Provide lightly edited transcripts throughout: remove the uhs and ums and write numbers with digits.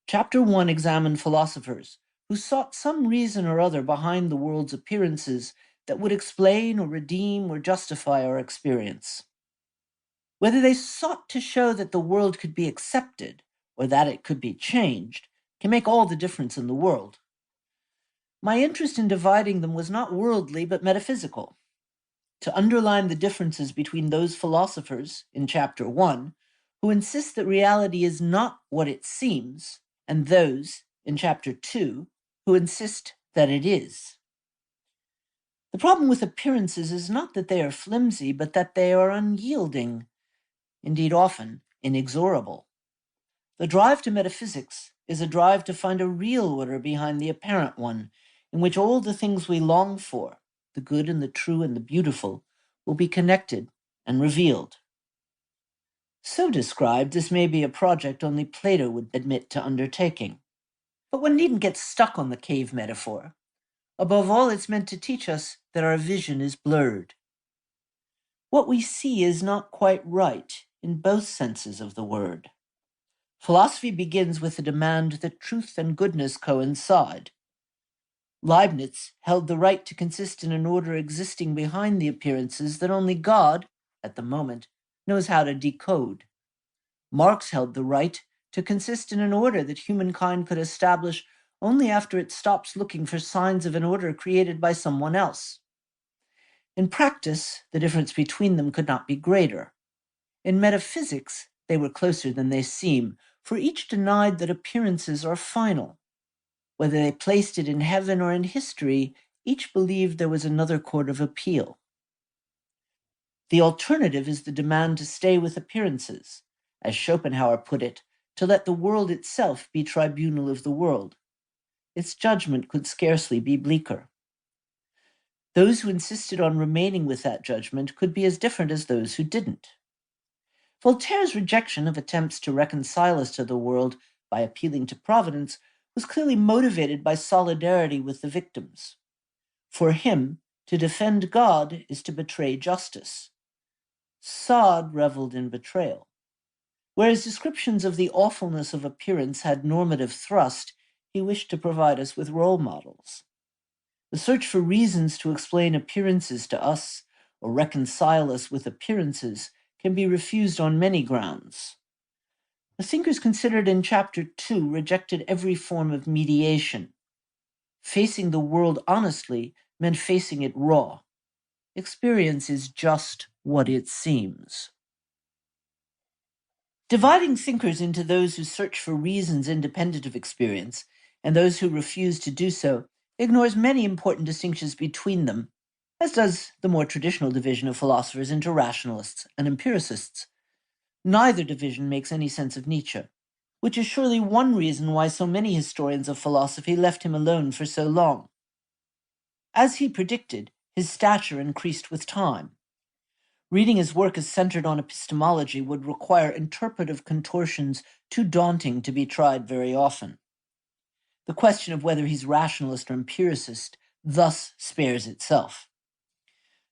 Chapter 1 examined philosophers who sought some reason or other behind the world's appearances that would explain or redeem or justify our experience. Whether they sought to show that the world could be accepted or that it could be changed can make all the difference in the world. My interest in dividing them was not worldly but metaphysical. To underline the differences between those philosophers in Chapter 1 who insist that reality is not what it seems, and those in Chapter 2 who insist that it is. The problem with appearances is not that they are flimsy, but that they are unyielding, indeed often inexorable. The drive to metaphysics is a drive to find a real order behind the apparent one, in which all the things we long for, the good and the true and the beautiful, will be connected and revealed. So described, this may be a project only Plato would admit to undertaking. But one needn't get stuck on the cave metaphor. Above all, it's meant to teach us that our vision is blurred. What we see is not quite right in both senses of the word. Philosophy begins with the demand that truth and goodness coincide. Leibniz held the right to consist in an order existing behind the appearances that only God, at the moment, knows how to decode. Marx held the right to consist in an order that humankind could establish only after it stops looking for signs of an order created by someone else. In practice, the difference between them could not be greater. In metaphysics, they were closer than they seem, for each denied that appearances are final. Whether they placed it in heaven or in history, each believed there was another court of appeal. The alternative is the demand to stay with appearances, as Schopenhauer put it, to let the world itself be tribunal of the world. Its judgment could scarcely be bleaker. Those who insisted on remaining with that judgment could be as different as those who didn't. Voltaire's rejection of attempts to reconcile us to the world by appealing to providence was clearly motivated by solidarity with the victims. For him, to defend God is to betray justice. Sade reveled in betrayal. Whereas descriptions of the awfulness of appearance had normative thrust, he wished to provide us with role models. The search for reasons to explain appearances to us or reconcile us with appearances can be refused on many grounds. The thinkers considered in Chapter 2 rejected every form of mediation. Facing the world honestly meant facing it raw. Experience is just what it seems. Dividing thinkers into those who search for reasons independent of experience and those who refuse to do so ignores many important distinctions between them, as does the more traditional division of philosophers into rationalists and empiricists. Neither division makes any sense of Nietzsche, which is surely one reason why so many historians of philosophy left him alone for so long. As he predicted, his stature increased with time. Reading his work as centered on epistemology would require interpretive contortions too daunting to be tried very often. The question of whether he's rationalist or empiricist thus spares itself.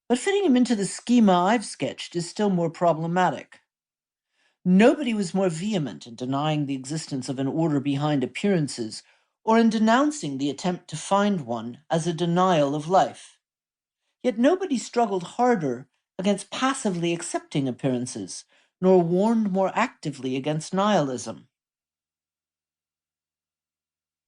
But fitting him into the schema I've sketched is still more problematic. Nobody was more vehement in denying the existence of an order behind appearances or in denouncing the attempt to find one as a denial of life. Yet nobody struggled harder against passively accepting appearances, nor warned more actively against nihilism.